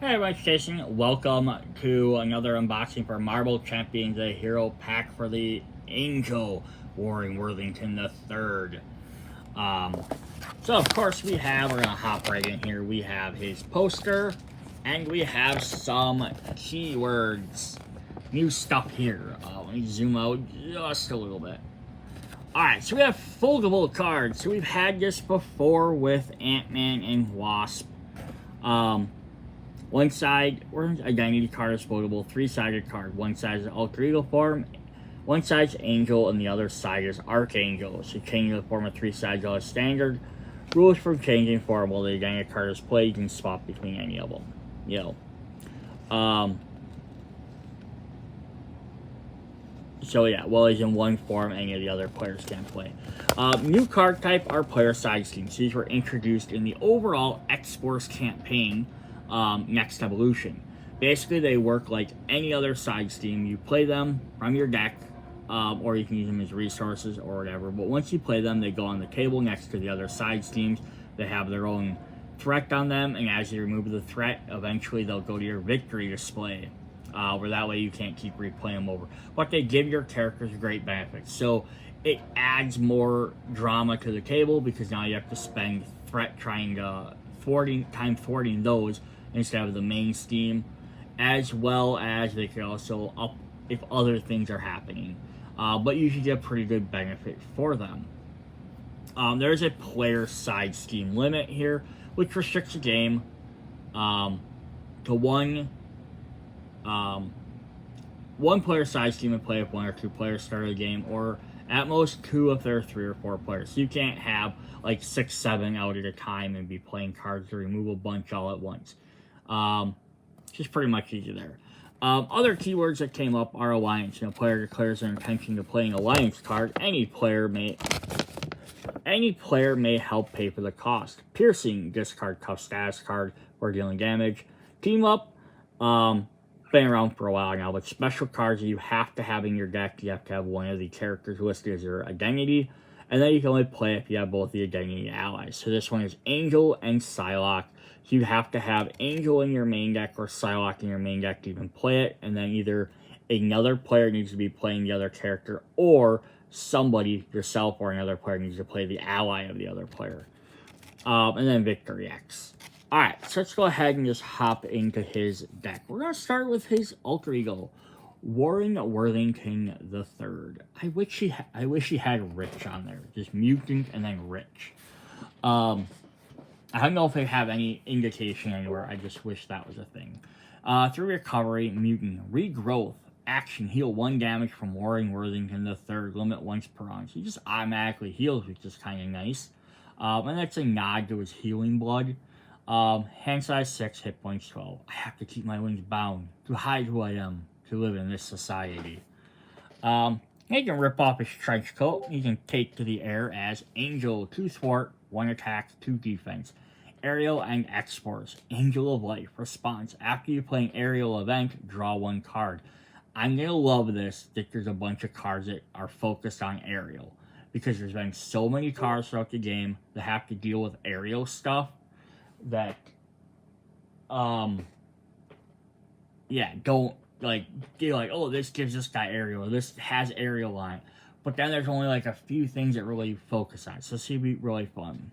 Hey everyone, it's Jason. Welcome to another unboxing for Marvel Champions, the hero pack for the Angel, Warren Worthington III. So of course we're gonna hop right in here. We have his poster, and we have some keywords. New stuff here. Let me zoom out just a little bit. Alright, so we have foldable cards. So we've had this before with Ant-Man and Wasp. One side, or identity card is foldable, three-sided card. One side is alter ego form, one side is Angel, and the other side is Archangel. So changing the form of three sides are standard. Rules for changing form while the identity card is played, you can swap between any of them. So yeah, while he's in one form, any of the other players can play. New card type are player side schemes. These were introduced in the overall X-Force campaign, Next Evolution. Basically, they work like any other side steam. You play them from your deck, or you can use them as resources or whatever. But once you play them, they go on the table next to the other side steams. They have their own threat on them, and as you remove the threat, eventually they'll go to your victory display. Where that way you can't keep replaying them over. But they give your characters great benefits. So it adds more drama to the table because now you have to spend threat trying to thwarting those instead of the main steam, as well as they can also up if other things are happening. But you should get a pretty good benefit for them. There's a player side scheme limit here, which restricts the game to one player side scheme and play if one or two players start a game, or at most two if there are 3 or 4 players. So you can't have like 6, 7 out at a time and be playing cards to remove a bunch all at once. Just pretty much easy there. Other keywords that came up are alliance. Player declares their intention to play an alliance card. Any player may help pay for the cost. Piercing, discard tough status card or dealing damage. Team up, been around for a while now, but special cards you have to have in your deck. You have to have one of the characters listed as your identity, and then you can only play if you have both the identity allies. So this one is Angel and Psylocke. So you have to have Angel in your main deck or Psylocke in your main deck to even play it, and then either another player needs to be playing the other character, or somebody, yourself or another player, needs to play the ally of the other player. And then Victory X. Alright, so let's go ahead and just hop into his deck. We're going to start with his alter ego, Warren Worthington III. I wish he had Rich on there. Just Mutant and then Rich. I don't know if they have any indication anywhere. I just wish that was a thing. 3 recovery, Mutant. Regrowth. Action. Heal 1 damage from Warren Worthington III. Limit once per round. So he just automatically heals, which is kind of nice. And that's a nod to his healing blood. Hand size 6, hit points 12. I have to keep my wings bound to hide who I am, to live in this society. He can rip off his trench coat. He can take to the air as Angel, 2 thwart, 1 attack, 2 defense. Aerial and X-Force. Angel of Life. Response. After you play an aerial event, draw 1 card. I'm going to love this, that there's a bunch of cards that are focused on aerial. Because there's been so many cards throughout the game that have to deal with aerial stuff that, don't, get oh, this gives this guy aerial, or this has aerial on it. But then there's only, a few things that really focus on it. So it's going to be really fun.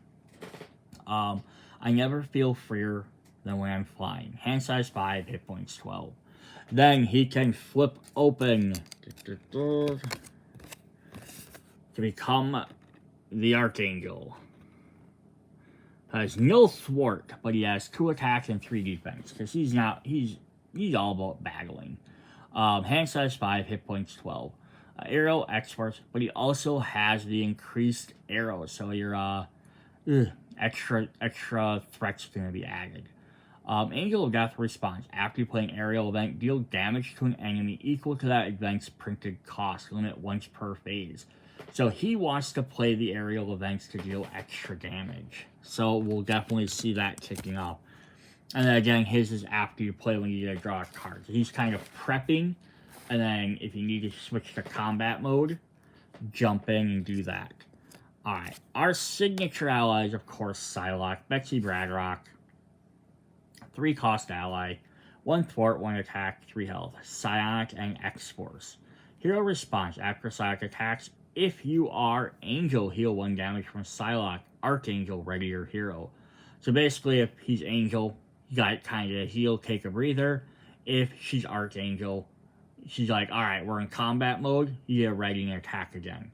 I never feel freer than when I'm flying. Hand size 5, hit points 12. Then he can flip open to become the Archangel. Has no thwart, but he has 2 attacks and 3 defense. Because he's all about battling. Hand size 5, hit points 12. Arrow, X-Force, but he also has the increased arrows. So your extra threats are going to be added. Angel of Death response. After you play an aerial event, deal damage to an enemy equal to that event's printed cost. Limit once per phase. So he wants to play the aerial events to deal extra damage. So we'll definitely see that kicking off. And then again, his is after you play when you get to draw a card. So he's kind of prepping. And then if you need to switch to combat mode, jump in and do that. Alright. Our signature allies, of course, Psylocke, Betsy Braddock, 3 cost ally, 1 thwart, 1 attack, 3 health. Psionic and X-Force. Hero response after psionic attacks. If you are Angel, heal 1 damage from Psylocke. Archangel, regular hero. So basically, if he's Angel, you got kind of heal, take a breather. If she's Archangel, she's like, alright, we're in combat mode, you get ready and attack again.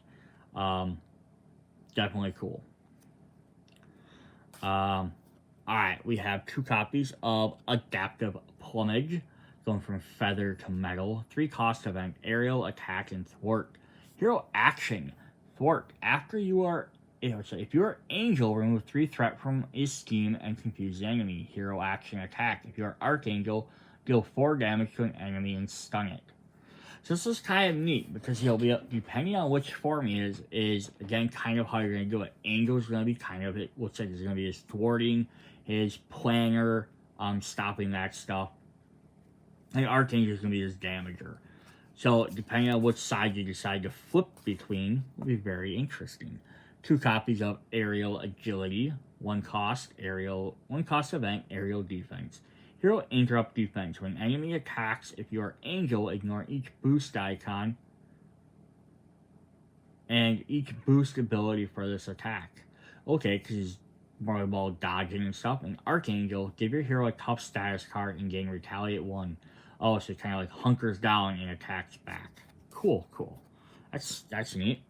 Definitely cool. Alright, we have 2 copies of Adaptive Plumage, going from Feather to Metal. 3 cost event, Aerial, Attack, and Thwart. Hero action, Thwart. After you are, if you are Angel, remove 3 threat from a scheme and confuse the enemy. Hero action, attack. If you are Archangel, deal 4 damage to an enemy and stun it. So this is kind of neat because he'll be, depending on which form he is again kind of how you're going to do it. Angel's going to be kind of, it looks like it's going to be his thwarting, his planner, stopping that stuff. And Archangel's going to be his damager. So depending on which side you decide to flip between, will be very interesting. 2 copies of Aerial Agility, 1 cost Aerial, 1 cost event, Aerial Defense. Hero interrupt defense. When enemy attacks, if you are Angel, ignore each boost icon and each boost ability for this attack. Okay, because he's more about dodging and stuff. And Archangel, give your hero a tough status card and gain Retaliate 1. Oh, so it kind of like hunkers down and attacks back. Cool. That's neat.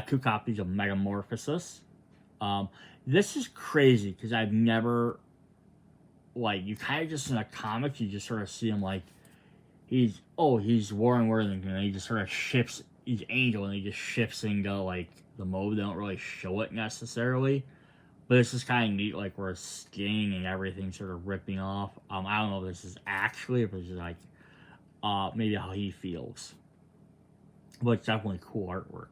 2 copies of Metamorphosis. This is crazy because I've never, like, you kind of just in a comic, you just sort of see him like, he's Warren Worthington, and he just sort of shifts, he's Angel, and he just shifts into, like, the mode. They don't really show it necessarily, but it's just kind of neat, like, where his skin and everything sort of ripping off. I don't know if this is actually, if it's just, like, maybe how he feels, but it's definitely cool artwork.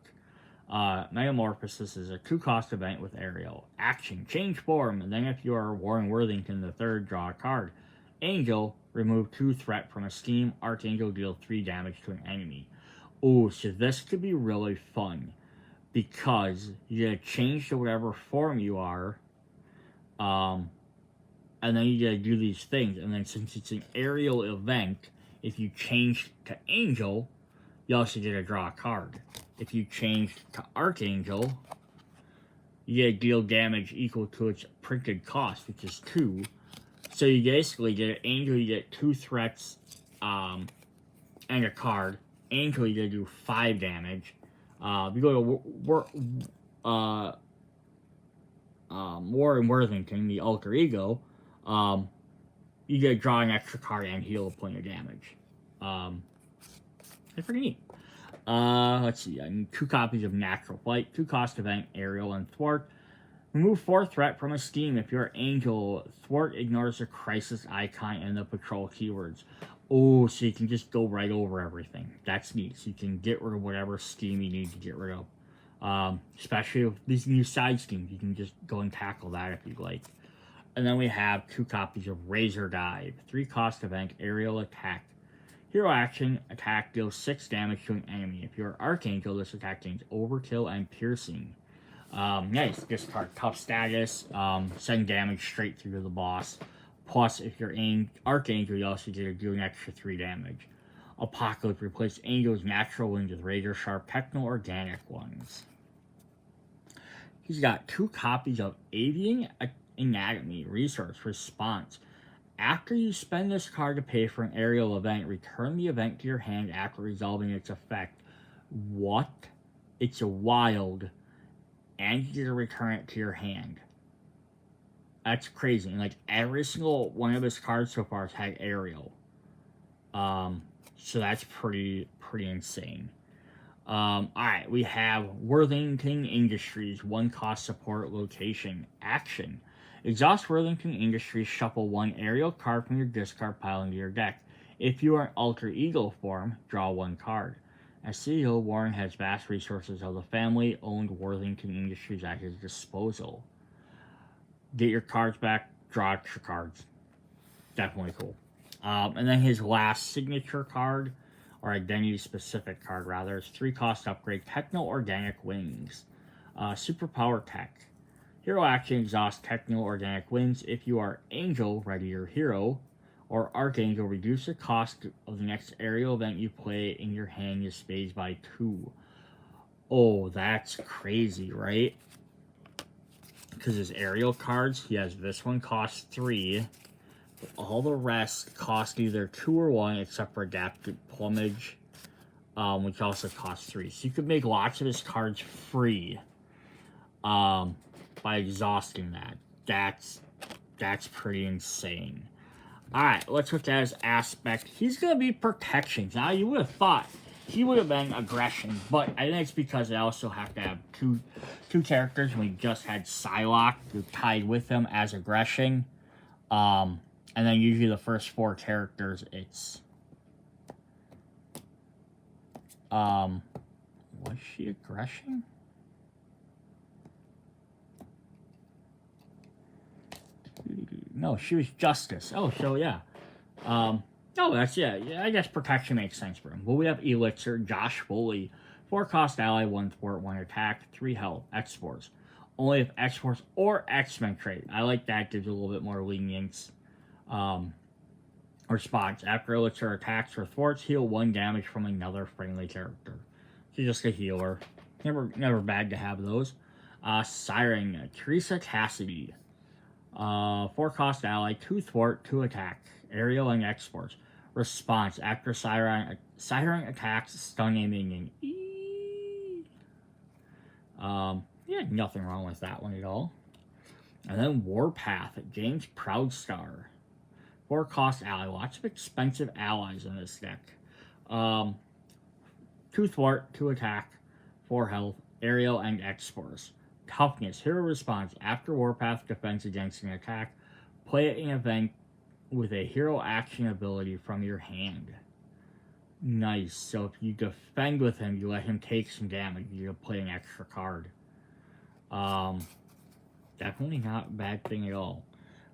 Metamorphosis is a 2 cost event with Aerial. Action, change form, and then if you are Warren Worthington III, draw a card. Angel, remove 2 threat from a scheme. Archangel, deal 3 damage to an enemy. Oh, so this could be really fun, because you gotta change to whatever form you are, and then you gotta do these things, and then since it's an Aerial event, if you change to Angel, you also get to draw a card. If you change to Archangel, you get deal damage equal to its printed cost, which is 2. So you basically get an Angel, you get 2 threats, and a card. Angel, you get to do 5 damage. If you go to Warren Worthington, the alter ego, you get to draw an extra card and heal a point of damage. It's pretty neat. Let's see, I need 2 copies of Natural Flight, 2 cost event, Aerial, and Thwart. Remove 4 threat from a scheme. If you're Angel, Thwart ignores the crisis icon and the patrol keywords. Oh, so you can just go right over everything. That's neat. So you can get rid of whatever scheme you need to get rid of. Especially with these new side schemes, you can just go and tackle that if you'd like. And then we have 2 copies of Razor Dive, 3 cost event, Aerial Attack. Hero action, attack deals 6 damage to an enemy. If you're Archangel, this attack gains Overkill and Piercing. Nice, discard tough status, send damage straight through to the boss. Plus, if you're Archangel, you also get to do an extra 3 damage. Apocalypse, replace Angel's natural wounds with razor sharp techno-organic ones. He's got 2 copies of Avian Anatomy, resource, response. After you spend this card to pay for an Aerial event, return the event to your hand after resolving its effect. What? It's a wild, and you get to return it to your hand. That's crazy. And like every single one of his cards so far has had Aerial. So that's pretty insane. Alright, we have Worthington Industries, 1 cost support location. Action. Exhaust Worthington Industries, shuffle 1 Aerial card from your discard pile into your deck. If you are an alter ego form, draw 1 card. As CEO, Warren has vast resources of the family-owned Worthington Industries at his disposal. Get your cards back, draw extra cards. Definitely cool. And then his last signature card, or identity-specific card rather, is 3 cost upgrade, Techno-Organic Wings. Superpower Tech. Hero action, exhaust technical organic wins. If you are Angel, ready your hero, or Archangel, reduce the cost of the next aerial event you play in your hand, your spades by 2. Oh, that's crazy, right? Because his aerial cards, he has this one costs 3. But all the rest cost either 2 or 1, except for Adapted Plumage, which also costs 3. So you could make lots of his cards free by exhausting that. That's pretty insane. Alright, let's look at his aspect. He's going to be protection. Now, you would have thought he would have been aggression, but I think it's because they also have to have two characters, and we just had Psylocke tied with him as aggression. And then usually the first 4 characters, it's... was she aggression? No, she was justice. Oh, so yeah. Oh, that's, yeah, I guess protection makes sense for him. Well, we have Elixir, Josh Foley. 4 cost ally, 1 thwart, 1 attack, 3 health, X-Force. Only if X-Force or X-Men trait. I like that, gives a little bit more lenience. Response. After Elixir attacks or thwarts, heal 1 damage from another friendly character. She's just a healer. Never bad to have those. Siren, Teresa Cassidy. 4 cost ally, 2 thwart, 2 attack, aerial and X-Force. Response. After Siren attacks, stun a minion. Yeah, nothing wrong with that one at all. And then Warpath, James Proudstar. 4 cost ally. Lots of expensive allies in this deck. 2 thwart, 2 attack, 4 health, aerial and X-Force. Toughness. Hero response. After Warpath defends against an attack, play it in an event with a hero action ability from your hand. Nice. So if you defend with him, you let him take some damage. You play an extra card. Definitely not a bad thing at all.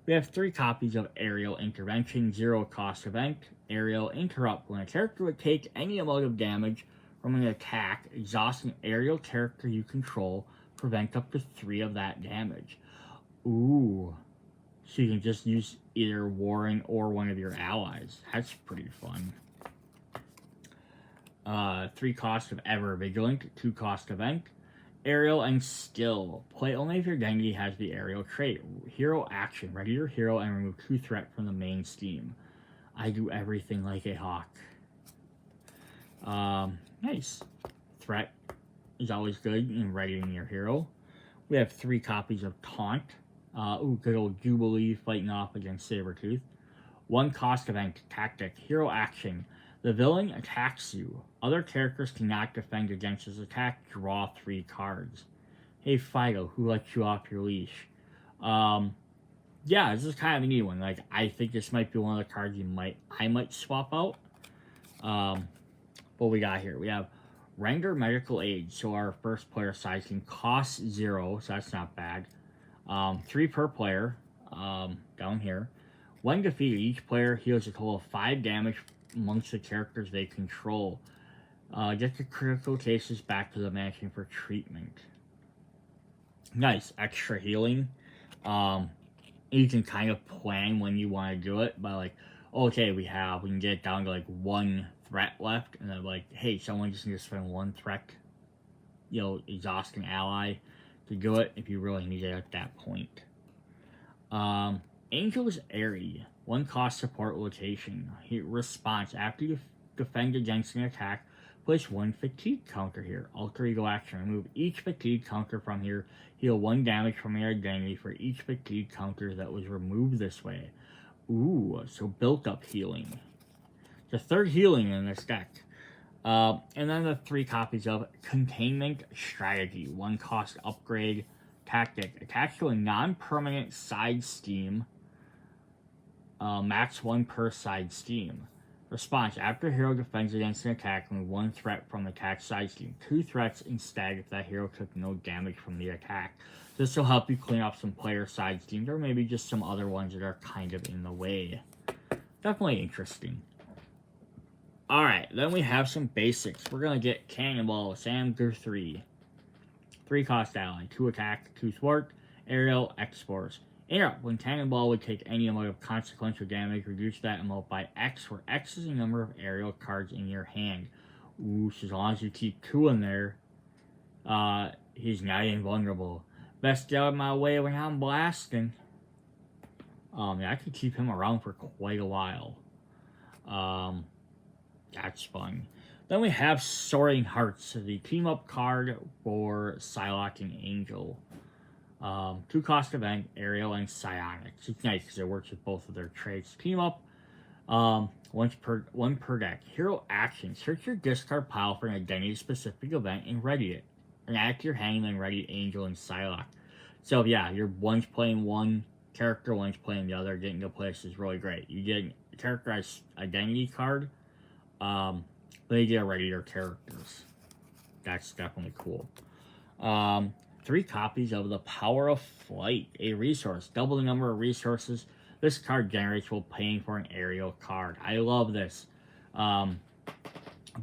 We have 3 copies of Aerial Intervention, 0 cost event. Aerial Interrupt. When a character would take any amount of damage from an attack, exhaust an aerial character you control, prevent up to 3 of that damage. Ooh. So you can just use either Warren or one of your allies. That's pretty fun. 3 cost of Ever Vigilant, 2 cost event. Aerial and Skill. Play only if your identity has the aerial trait. Hero action. Ready your hero and remove 2 threat from the main steam. I do everything like a hawk. Nice. Threat is always good in readying your hero. We have 3 copies of Taunt. Good old Jubilee fighting off against Sabretooth. 1 cost event tactic. Hero action. The villain attacks you. Other characters cannot defend against his attack. Draw 3 cards. Hey Fido, who lets you off your leash? Yeah, this is kind of a neat one. Like, I think this might be one of the cards I might swap out. What we got here? We have Render Medical Aid. So our first player size can cost 0, so that's not bad. 3 per player, down here. When defeated, each player heals a total of 5 damage amongst the characters they control. Get the critical cases back to the mansion for treatment. Nice. Extra healing. You can kind of plan when you want to do it, by like, okay, we can get it down to like 1 threat left, and then like, hey, someone just needs to spend 1 threat, exhaust an ally to do it if you really need it at that point. Angel's Airy. 1 cost support location. Response. After you defend against an attack, place 1 fatigue counter here. Alter ego action. Remove each fatigue counter from here. Heal 1 damage from your identity for each fatigue counter that was removed this way. Ooh, so built up healing. The 3rd healing in this deck. And then the 3 copies of Containment Strategy. 1 cost upgrade tactic. Attach to a non-permanent side steam. Max 1 per side steam. Response. After a hero defends against an attack, remove 1 threat from attack side steam. 2 threats instead if that hero took no damage from the attack. This will help you clean up some player side steams, or maybe just some other ones that are kind of in the way. Definitely interesting. Alright, then we have some basics. We're going to get Cannonball, Sam 3. 3 cost ally, 2 attack, 2 thwart, Aerial Explorers. Interrupt. When Cannonball would take any amount of consequential damage, reduce that amount by X, where X is the number of aerial cards in your hand. Ooh, so as long as you keep 2 in there, he's not invulnerable. Best get out of my way when I'm blasting. Yeah, I could keep him around for quite a while. That's fun. Then we have Soaring Hearts, the team-up card for Psylocke and Angel. 2-cost event, Aerial and Psionics. It's nice because it works with both of their traits. Team up, one per deck. Hero action: search your discard pile for an identity-specific event and ready it. And add to your hand and then ready Angel and Psylocke. So yeah, you're one's playing one character, one's playing the other. Getting to place is really great. You get a characterized identity card, they get ready your characters. That's definitely cool. 3 copies of the Power of Flight, a resource. Double the number of resources this card generates while paying for an aerial card. I love this.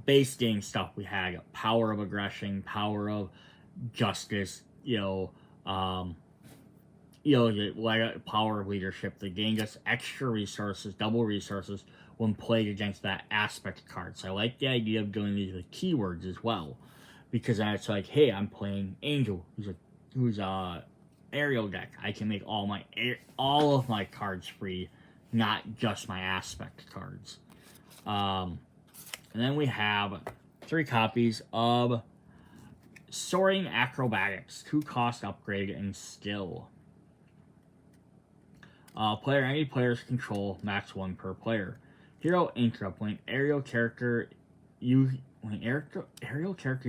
Base game stuff we had: Power of Aggression, Power of Justice, Power of Leadership. The game gets extra resources, double resources, when played against that aspect card. So I like the idea of doing these with keywords as well. Because then it's like, hey, I'm playing Angel, who's a aerial deck. I can make all of my cards free, not just my aspect cards. And then we have 3 copies of Soaring Acrobatics, 2-cost upgrade and skill. Any player's control, max 1 per player. Hero Interrupt: when aerial character you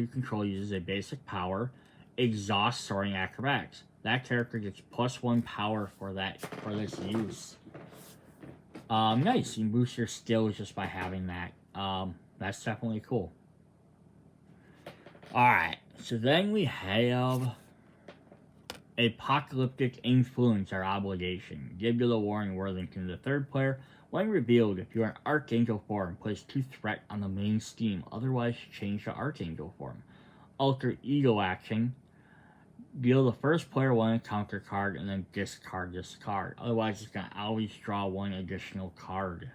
control uses a basic power, exhaust Soaring Acrobatics. That character gets +1 power for this use. Nice. You can boost your skills just by having that. That's definitely cool. Alright, so then we have Apocalyptic Influence, our obligation. Give to the Warren Worthington, the 3rd player. When revealed, if you are in Archangel form, place 2 threat on the main scheme. Otherwise, change to Archangel form. Alter Ego action: deal the first player 1 encounter card and then discard this card. Otherwise, it's going to always draw 1 additional card.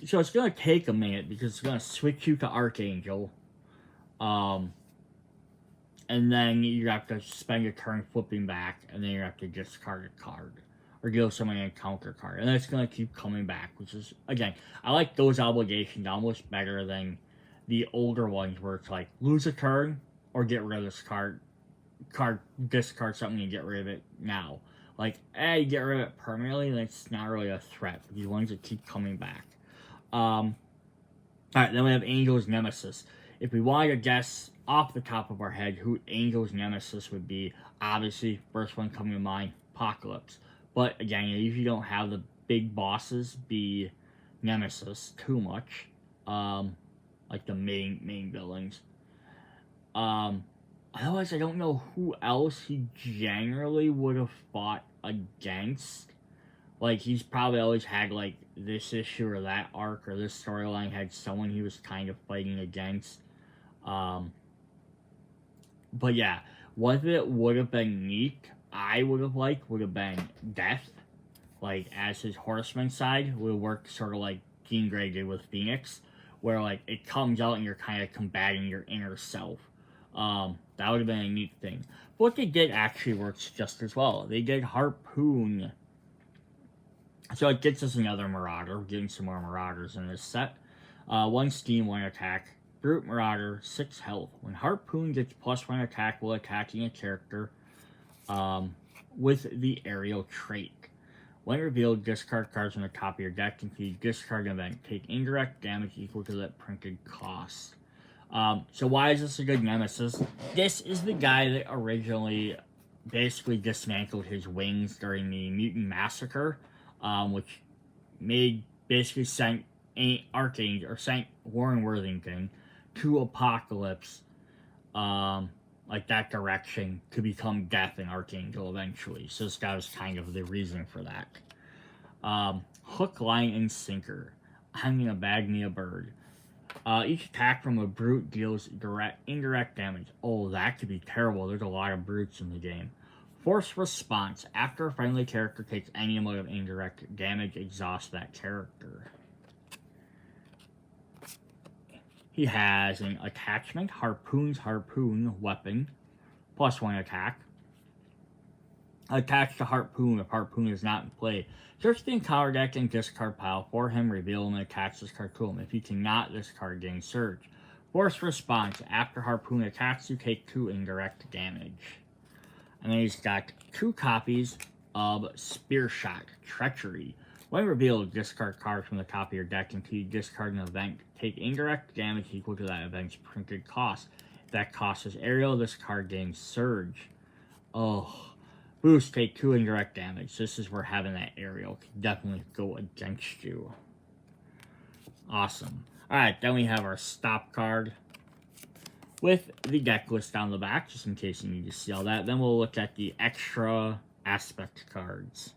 So it's going to take a minute because it's going to switch you to Archangel. And then you have to spend a turn flipping back, and then you have to discard a card. Or deal someone an encounter card. And then it's going to keep coming back, which is, again, I like those obligations almost better than the older ones where it's like, lose a turn, or get rid of this card, discard something and get rid of it now. Like, you get rid of it permanently, then it's not really a threat. These ones that keep coming back. Alright, then we have Angel's Nemesis. If we wanted to guess off the top of our head who Angel's Nemesis would be, obviously, first one coming to mind, Apocalypse. But again, you usually don't have the big bosses be Nemesis too much. Like the main villains. Otherwise, I don't know who else he generally would have fought against. Like, he's probably always had, like, this issue or that arc or this storyline had someone he was kind of fighting against. But yeah, what it would have been neat, I would have liked, would have been Death. Like, as his horseman side, would work sort of like Jean Grey did with Phoenix, where, like, it comes out and you're kind of combating your inner self. That would have been a neat thing. But what they did actually works just as well. They did Harpoon. So it gets us another Marauder. We're getting some more Marauders in this set. 1 steam, 1 attack. Brute Marauder, 6 health. When Harpoon gets +1 attack while attacking a character with the aerial trait. When revealed, discard cards on the top of your deck. If you discard an event, take indirect damage equal to that printed cost. So why is this a good Nemesis? This is the guy that originally basically dismantled his wings during the Mutant Massacre, which sent Archangel, or sent Warren Worthington to Apocalypse, like that direction, to become Death and Archangel eventually. So this guy was kind of the reason for that. Hook, Line, and Sinker. I'm gonna bag me a bird. Each attack from a brute deals indirect damage. Oh, that could be terrible. There's a lot of brutes in the game. Force response. After a friendly character takes any amount of indirect damage, exhaust that character. He has an attachment, harpoon weapon, +1 attack. Attached to harpoon if harpoon is not in play. Search the encounter deck and discard pile for him, reveal and attach this card to him. If you cannot, this card gains surge. Force response. After harpoon attacks, you take 2 indirect damage. And then he's got 2 copies of Spear Shot, Treachery. When revealed, discard cards from the top of your deck until you discard an event. Take indirect damage equal to that event's printed cost. If that cost is aerial, this card gains surge. Oh. Boost, take 2 indirect damage. This is where having that aerial can definitely go against you. Awesome. Alright, then we have our stop card with the deck list down the back, just in case you need to see all that. Then we'll look at the extra aspect cards.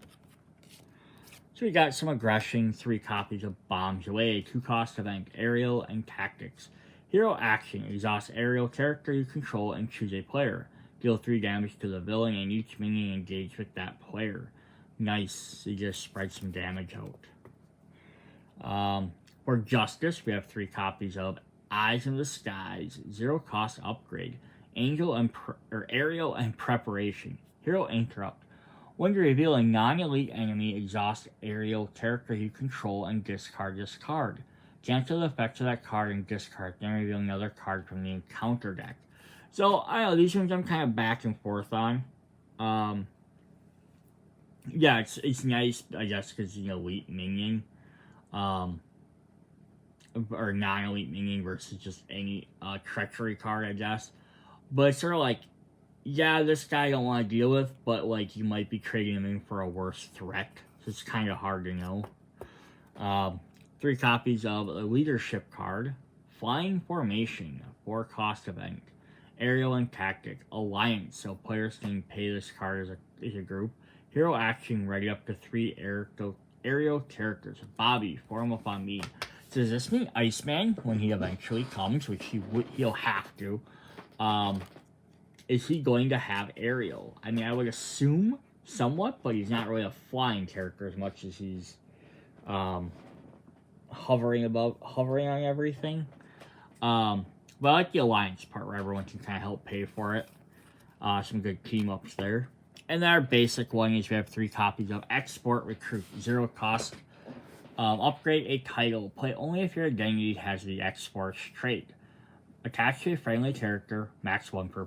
So we got some aggression, 3 copies of Bombs Away, 2 cost event, aerial, and tactics. Hero action, exhaust aerial character you control and choose a player. Deal 3 damage to the villain and each minion engaged with that player. Nice, you just spread some damage out. For Justice, we have 3 copies of Eyes in the Skies, 0 cost upgrade, Angel and Aerial and Preparation, Hero Interrupt. When you reveal a non-elite enemy, exhaust aerial character you control and discard this card. Cancel the effects of that card and discard, then reveal another card from the encounter deck. So, I don't know, these ones I'm kind of back and forth on. Yeah, it's nice, I guess, because it's an elite minion. Or non-elite minion versus just any treachery card, I guess. But it's sort of like, yeah, this guy I don't want to deal with, but, like, you might be trading him in for a worse threat. So it's kind of hard to know. 3 copies of a leadership card. Flying Formation, 4 cost event. Aerial and Tactic, Alliance, so players can pay this card as a group. Hero action, ready up to 3 aerial characters. Bobby, form up on me. So does this mean Iceman, when he eventually comes, which he'll have to, is he going to have aerial? I mean, I would assume somewhat, but he's not really a flying character as much as he's hovering on everything. But I like the Alliance part where everyone can kind of help pay for it. Some good team-ups there. And then our basic one is we have 3 copies of Export Recruit, 0 cost. Upgrade a title. Play only if your identity has the Export trait. Attach to a friendly character, max 1 per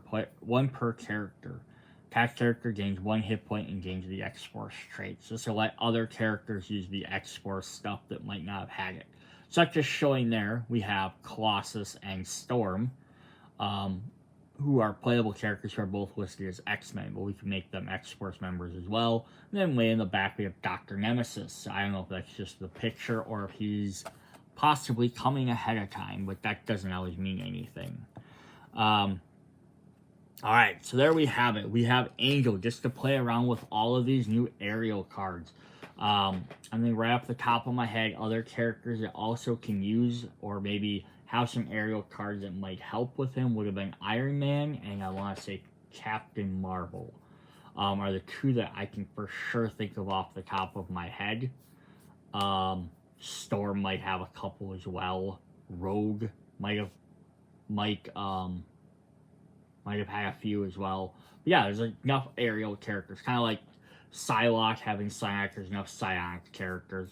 character. Attached character gains 1 hit point and gains the Export trait. So this will let other characters use the Export stuff that might not have had it. Such as showing there, we have Colossus and Storm, who are playable characters who are both listed as X-Men, but we can make them X-Force members as well. And then way in the back, we have Dr. Nemesis. I don't know if that's just the picture or if he's possibly coming ahead of time, but that doesn't always mean anything. Alright, so there we have it. We have Angel, just to play around with all of these new aerial cards. I mean, right off the top of my head, other characters that also can use or maybe have some aerial cards that might help with him would have been Iron Man and I want to say Captain Marvel. Are the 2 that I can for sure think of off the top of my head. Storm might have a couple as well. Rogue might have had a few as well. But yeah, there's enough aerial characters, kind of like Psylocke having Psylocke, there's enough Psionic characters.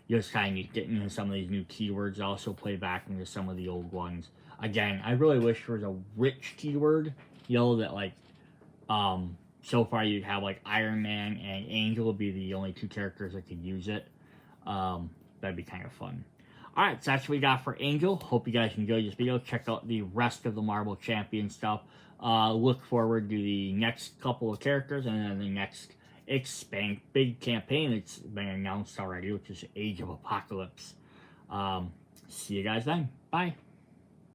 You just kind of need to get into some of these new keywords, also play back into some of the old ones. Again, I really wish there was a rich keyword, that like, so far you'd have like Iron Man and Angel would be the only 2 characters that could use it. That'd be kind of fun. Alright, so that's what we got for Angel. Hope you guys enjoyed this video. Check out the rest of the Marvel Champion stuff. Look forward to the next couple of characters and then the next big campaign that's been announced already, which is Age of Apocalypse. See you guys then. Bye.